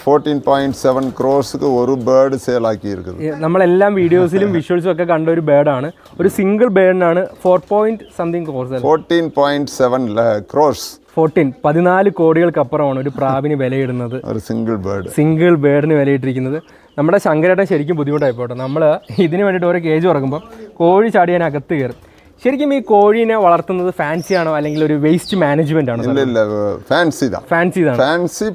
14.7 crores ഒരു ബേർഡ് സെയിൽ ആക്കിയിരിക്കുന്നത്. നമ്മളെല്ലാം വീഡിയോസിലും വിഷ്വൽസും ഒക്കെ കണ്ട ഒരു ബേർഡാണ്. ഒരു സിംഗിൾ ബേർഡിനാണ് 14.7 crores. 14 കോടികൾക്കപ്പുറമാണ് ഒരു പ്രാവിന് വിലയിടുന്നത്. ഒരു സിംഗിൾ ബേർഡിന് വിലയിട്ടിരിക്കുന്നത്. നമ്മുടെ ശങ്കരേട്ടൻ ശരിക്കും ബുദ്ധിമുട്ടായിപ്പോട്ടെ. നമ്മൾ ഇതിന് വേണ്ടിയിട്ട് ഓരോ കേജ് തുറക്കുമ്പോൾ കോഴി ചാടിയാൻ അകത്ത് കയറും. ശരിക്കും ഈ കോഴീനെ വളർത്തുന്നത് ഫാൻസി ആണോ അല്ലെങ്കിൽ ഒരു വേസ്റ്റ് മാനേജ്മെന്റ് ആണോ? ഇല്ല, ഫാൻസി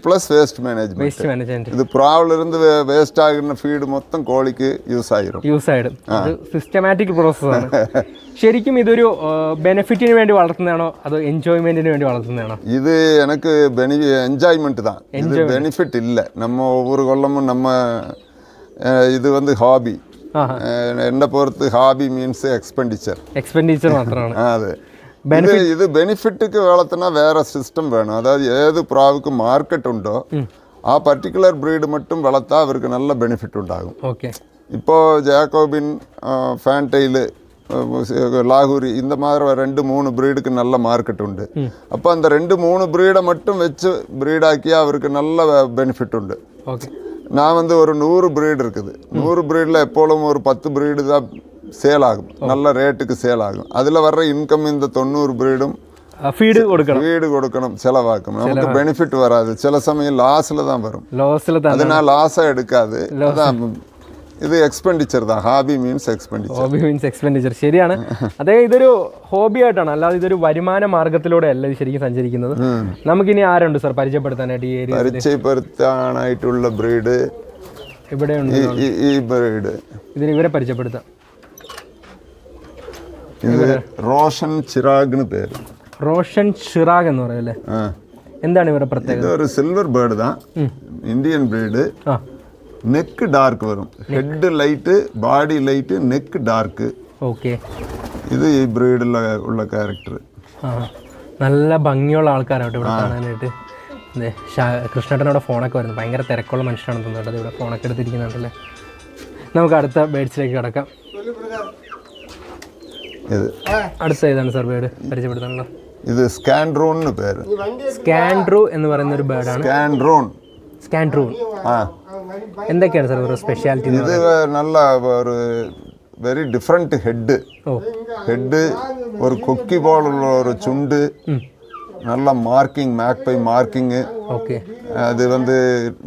പ്ലസ് വേസ്റ്റ് മാനേജ്മെന്റ്. ഇത് പ്രാവിലിരുന്ന് വേസ്റ്റ് ആകുന്ന ഫീഡ് മൊത്തം കോഴിക്ക് യൂസ് ആയിടും. സിസ്റ്റമാറ്റിക് പ്രോസസ്സാണ്. ശരിക്കും ഇതൊരു ബെനിഫിറ്റിന് വേണ്ടി വളർത്തുന്നതാണോ അതോ എൻജോയ്മെന്റിന് വേണ്ടി വളർത്തുന്നതാണോ? ഇത് എനിക്ക് എൻജോയ്മെന്റ് தான். ഇത് ബെനിഫിറ്റ് ഇല്ല. നമ്മ ஒவ்வொரு கொல்லமும் நம்ம ഇത് வந்து ஹாபி. എന്നെ പുറത്ത് ഹാബി മീൻസ് എക്സ്പെൻഡിച്ചർ മാത്രമാണ്. അതെ, ഇത് ബെനിഫിറ്റ് വളർത്തുന്ന വേറെ സിസ്റ്റം വേണം. അതായത് ഏത് പ്രാവുക്ക് മാർക്കറ്റ് ഉണ്ടോ ആ പർട്ടിക്കുലർ ബ്രീഡ് മറ്റും വളർത്താൻ അവർക്ക് നല്ല ബെനിഫിറ്റ് ഉണ്ടാകും. ഇപ്പോൾ ജാക്കോബിൻ, ഫാൻടെയില്, ലാഹൂരി இந்த மாதிரி 2-3 ബ്രീഡുக்கு நல்ல மார்க்கெட் உண்டு. அப்போ அந்த 2-3 ബ്രീഡை மட்டும் வச்சு ப்ரீடாக்கியா அவருக்கு நல்ல பெனிஃபிட் உண்டு. நான் வந்து ஒரு 100 ப்ரீடு இருக்குது. 100 ப்ரீடில் எப்போதும் ஒரு 10 ப்ரீடு தான் சேல் ஆகும், நல்ல ரேட்டுக்கு சேல் ஆகும். அதில் வர்ற இன்கம் இந்த 90 ப்ரீடும் ஃபீடு கொடுக்கணும், செலவாக்கும். நமக்கு பெனிஃபிட் வராது. சில சமயம் லாஸில் தான் வரும். அதனால் லாஸாக எடுக்காது. அதான் ഇത് എക്സ്പെൻഡിച്ചർ தான். ഹാബി മീൻസ് എക്സ്പെൻഡിച്ചർ. ശരിയാണ്. അതായത് ഇതൊരു ഹോബി ആയിട്ടാണ്, അല്ലാതെ ഇതൊരു വരുമാന മാർഗത്തിലൂടെ അല്ല ഇത് ശരിക്കും സഞ്ചരിക്കുന്നത്. നമുക്കിനി ആരുണ്ട് സാർ പരിചയപ്പെടുത്താനായിട്ട്? ഈ ഏരിയ പരിചയപ്പെടുത്താനായിട്ടുള്ള ബ്രീഡ് ഇവിടെയുണ്ട്. ഈ ബ്രീഡ് ഇവരെ പരിചയപ്പെടുത്താം. ഇത് റോഷൻ ചിറാഗ് പേര്. റോഷൻ ചിറാഗ് എന്ന് പറയല്ലേ? എന്താണ് ഇവരുടെ പ്രത്യേകത? ഒരു സിൽവർ ബേർഡ് தான், ഇന്ത്യൻ ബ്രീഡ്. നെക്ക് ഡാർക്ക് വരും, head light, body light, neck dark. ഇത് ഈ ബ്രീഡിലുള്ള ക്യാരക്ടർ. നല്ല ഭംഗിയുള്ള ആൾക്കാരാണ് ഇവിടെ കാണാനായിട്ട്. കൃഷ്ണേട്ടനോടെ ഫോണൊക്കെ വരുന്നത്, ഭയങ്കര തിരക്കുള്ള മനുഷ്യനാണെന്ന് തോന്നുന്നുണ്ട് ഇവിടെ ഫോണൊക്കെ എടുത്തിരിക്കുന്നുണ്ടല്ലേ. നമുക്ക് അടുത്ത ബേഡ്സിലേക്ക് കിടക്കാം. അടുത്ത ഏതാണ് സാർ ബേർഡ് പരിചയപ്പെടുത്താനുള്ള? ഇത് സ്കാൻഡ്രോൺ പേര്. സ്കാൻഡ്രൂ എന്ന് പറയുന്ന ഒരു ബേർഡാണ്. സ്കാൻഡ്രൂൺ. എന്തൊക്കെയാണ് സാർ ഒരു സ്പെഷ്യാലിറ്റി? ഇത് നല്ല ഒരു വെരി ഡിഫറെന്റ് ഹെഡ്, ഒരു കൊക്കി പോലുള്ള ഒരു ചുണ്ട്, நல்ல மார்க்கிங், மேக்பை மார்க்கிங்கு. அது வந்து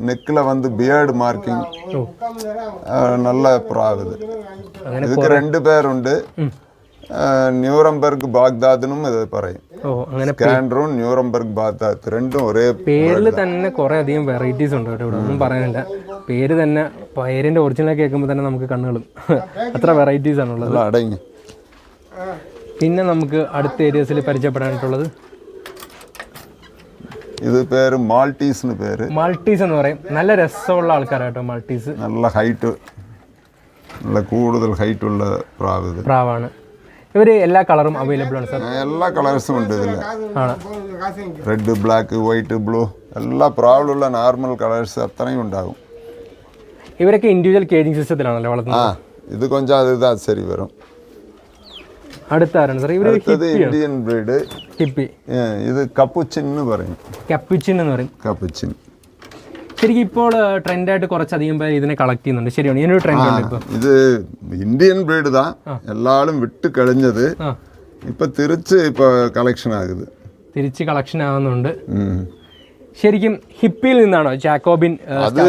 நெக்கில் வந்து பியர்டு மார்க்கிங். நல்ல പ്രാവ്. இதுக்கு 2 പേരുണ്ട്. ന്യൂറംബർഗ് ബാഗ്ദാദിനും ഇത് പറയും. സ്കാൻഡ്രോൺ, ന്യൂറംബർഗ് ബാഗ്ദാദ് രണ്ടും ഒരേ പേരിൽ തന്നെ കുറെ അധികം വെറൈറ്റീസ് ഉണ്ട് കേട്ടോ. ഇവിടെ ഒന്നും പറയാനില്ല. പേര് തന്നെ, പേരിന്റെ ഒറിജിനൽ കേൾക്കുമ്പോൾ തന്നെ നമുക്ക് കണ്ണുകളും അത്ര വെറൈറ്റീസ് ആണുള്ളത്. അടങ്ങി. പിന്നെ നമുക്ക് അടുത്ത ഏരിയസിൽ പരിചയപ്പെടാനായിട്ടുള്ളത് ഇത് പേര് മാൾട്ടീസ് പേര്. മാൾട്ടീസ് എന്ന് പറയും. നല്ല രസമുള്ള ആൾക്കാരാട്ടോ മാൾട്ടീസ്. നല്ല ഹൈറ്റ്, നല്ല കൂടുതൽ ഹൈറ്റുള്ള പ്രാവാണ്. ഇവർ എല്ലാ കളറും അവൈലബിൾ ആണ് സാർ? എല്ലാ കളേഴ്സും ഉണ്ട് ഇതിൽ. റെഡ്, ബ്ലാക്ക്, വൈറ്റ്, ബ്ലൂ, എല്ലാ പ്രാവിലുള്ള നോർമൽ കളേഴ്സ് അത്രയും ഉണ്ടാകും. ഇവരൊക്കെ ഇൻഡിവിജ്വൽ കേജിംഗ് സിസ്റ്റത്തിലാണല്ലോ വളർത്തുന്നത്? ഇത് കൊഞ്ചം ഇതാ ശരി വരും. അടുത്ത ആരാണ് സാർ? ഇവർ ഇന്ത്യൻ ബ്രീഡ് ഹിപ്പി. ഇത് കപ്പുച്ചിൻ എന്ന് പറയും. കപ്പുച്ചിൻ ശരിക്കും ഇപ്പോൾ ട്രെൻഡായിട്ട് കുറച്ചധികം പേര് ഇതിനെ കളക്ട് ചെയ്യുന്നുണ്ട്. ശരിയാണ്, ഇതിനൊരു ട്രെൻഡ് ഉണ്ട് ഇപ്പോൾ. ഇത് ഇന്ത്യൻ ബ്രീഡ് தான், എല്ലാവരും വിട്ട് കളഞ്ഞത്. ഇപ്പൊ തിരിച്ച് കളക്ഷൻ ആകുന്നുണ്ട്. ശരിക്കും ഹിപ്പിയിൽ നിന്നാണോ ജാക്കോബിൻ? അത്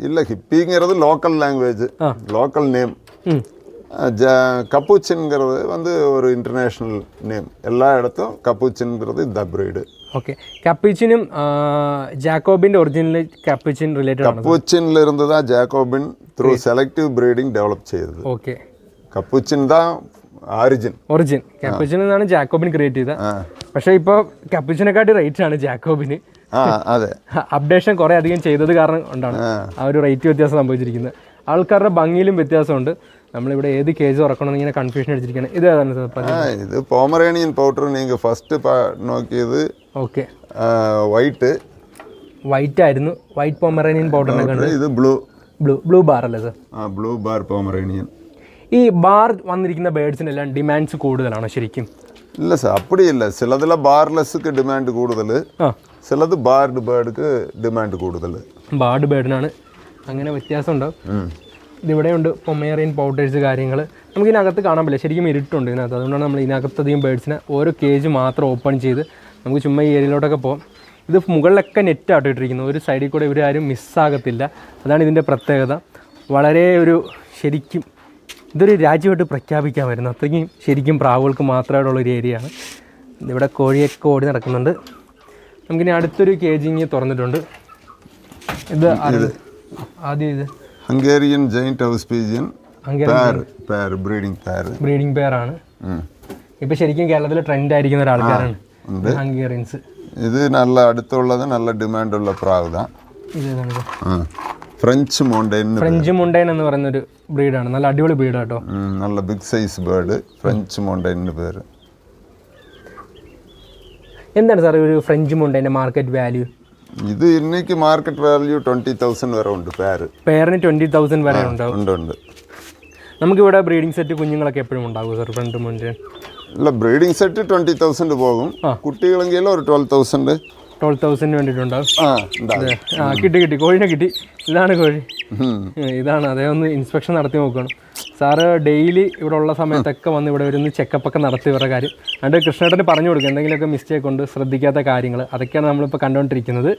ഇല്ല, ഹിപ്പിங்கிறது ലോക്കൽ ലാംഗ്വേജ്, ലോക്കൽ നെയിം. കപ്പുച്ചിൻங்கிறது வந்து ஒரு இன்டர்நேஷனல் நேம். எல்லா இடத்தும் கப்பூச்சின்ங்கிறது இந்த ബ്രീഡ്. ഓക്കെ. കപ്പൂച്ചിനും ജാക്കോബിന്റെ ഒറിജിനൽ കപ്പൂച്ചിൻ റിലേറ്റഡ് ആണ്. കപ്പൂച്ചിനിൽ ഇருந்து தான் jacobin through selective breeding develop ചെയ്തത്. ഓക്കെ. കപ്പൂച്ചിൻ தான் ഒറിജിൻ. കപ്പൂച്ചിൻ എന്നാണ് ജാക്കോബിൻ ക്രിയേറ്റ് ചെയ്തത്. പക്ഷേ ഇപ്പോൾ കപ്പൂച്ചിനെക്കാട്ടി റേറ്റ് ആണ് ജാക്കോബിന്. അതെ, അപ്ഡേഷൻ കുറേ അധികം ചെയ്തത് കാരണം കൊണ്ടാണ് ആ ഒരു റേറ്റ് വ്യത്യാസം സംഭവിച്ചിരിക്കുന്നത്. ആൾക്കാരുടെ ഭംഗിയിലും വ്യത്യാസമുണ്ട്. നമ്മളിവിടെ ഏത് കേജ് ഉറക്കണമെന്ന് ഇങ്ങനെ കൺഫ്യൂഷൻ അടിച്ചിരിക്കുകയാണ്. ഇതാണ് ഇത് പോമറേനിയൻ പൗഡർ. നിങ്ങൾ ഫസ്റ്റ് നോക്കിയത് വൈറ്റ് ആയിരുന്നു. വൈറ്റ് പോമറേനിയൻ പൗഡറിനെ കണ്ട്. ഇത് ബ്ലൂ ബാർ അല്ലേ സാർ? Blue bar Pomeranian. ഈ ബാർ വന്നിരിക്കുന്ന ബേർഡ്സിനെല്ലാം ഡിമാൻഡ്സ് കൂടുതലാണോ ശരിക്കും? இல்லை சார் அப்படி இல்லை, சிலதில் பார்லெஸ்ஸுக்கு டிமாண்ட் கூடுதல், ചിലത് ബാർഡ് ബേർഡ്ക്ക് ഡിമാൻഡ് കൂടുതൽ. ബാർഡ് ബേർഡിനാണ് അങ്ങനെ വ്യത്യാസം ഉണ്ടാവും. ഇതിവിടെയുണ്ട് പൊമേറിയൻ പൗഡേഴ്സ് കാര്യങ്ങൾ. നമുക്ക് ഇതിനകത്ത് കാണാൻ പറ്റില്ല, ശരിക്കും ഇരുട്ടുണ്ട് ഇതിനകത്ത്. അതുകൊണ്ടാണ് നമ്മൾ ഇതിനകത്തധികം ബേർഡ്സിനെ ഓരോ കേജ് മാത്രം ഓപ്പൺ ചെയ്ത് നമുക്ക് ചുമ്മാ ഈ ഏരിയയിലോട്ടൊക്കെ പോകാം. ഇത് മുകളിലൊക്കെ നെറ്റായിട്ട് ഇട്ടിരിക്കുന്നത്, ഒരു സൈഡിൽ കൂടെ ഇവരാരും മിസ്സാകത്തില്ല. അതാണ് ഇതിൻ്റെ പ്രത്യേകത. വളരെ ഒരു ശരിക്കും ഇതൊരു രാജ്യമായിട്ട് പ്രഖ്യാപിക്കാൻ വരുന്നത്, അത്രയ്ക്കും ശരിക്കും പ്രാവുകൾക്ക് മാത്രമായിട്ടുള്ളൊരു ഏരിയയാണ്. ഇവിടെ കോഴിയൊക്കെ ഓടി നടക്കുന്നുണ്ട്. നമുക്കിനി അടുത്തൊരു കേജിങ് തുറന്നിട്ടുണ്ട്. ഇത് ആദ്യം ഇത് Hungarian giant house pigeon breeding pair ആണ്. ഇപ്പൊ ശരിക്കും കേരളത്തിൽ ട്രെൻഡ് ആയിരിക്കുന്ന ഒരാൾക്കാരാണ് ഹംഗേറിയൻസ്. ഇത് നല്ല അടുത്തുള്ളത് നല്ല ഡിമാൻഡുള്ള പ്രാവ് தான். ഫ്രഞ്ച് മൗണ്ടൈൻ എന്ന് പറയുന്ന ഒരു ബ്രീഡാണ്. നല്ല അടിപൊളി ബ്രീഡ് കേട്ടോ. നല്ല big size bird, French mountain പേര്. എന്താണ് സാർ ഒരു ഫ്രഞ്ച് മൗണ്ടൈൻ്റെ മാർക്കറ്റ് വാല്യൂ? ഇത് ഇന്നേക്ക് മാർക്കറ്റ് വാല്യൂ 20,000 വരെ ഉണ്ട്. പേരിന് 20,000 വരെ ഉണ്ടാവും. ഉണ്ട്. നമുക്കിവിടെ ബ്രീഡിംഗ് സെറ്റ് കുഞ്ഞുങ്ങളൊക്കെ എപ്പോഴും ഉണ്ടാവും സാർ ഫ്രണ്ട് മൗണ്ടൈൻ? ഇല്ല, ബ്രീഡിംഗ് സെറ്റ് 20,000 പോകും. കുട്ടികളെങ്കിലും ഒരു 12,000 വേണ്ടിയിട്ടുണ്ടാവും. കിട്ടി കോഴിനെ കിട്ടി. ഇതാണ് കോഴി, ഇതാണ്. അതേ ഒന്ന് ഇൻസ്പെക്ഷൻ നടത്തി നോക്കണം സാറ്. ഡെയിലി ഇവിടെ ഉള്ള സമയത്തൊക്കെ വന്ന് ഇവിടെ വരുന്ന ചെക്കപ്പൊക്കെ നടത്തി ഇവരുടെ കാര്യം. അതുകൊണ്ട് കൃഷ്ണേട്ടന് പറഞ്ഞു കൊടുക്കുക എന്തെങ്കിലുമൊക്കെ മിസ്റ്റേക്ക് ഉണ്ട്, ശ്രദ്ധിക്കാത്ത കാര്യങ്ങൾ, അതൊക്കെയാണ് നമ്മളിപ്പോൾ കണ്ടുകൊണ്ടിരിക്കുന്നത്.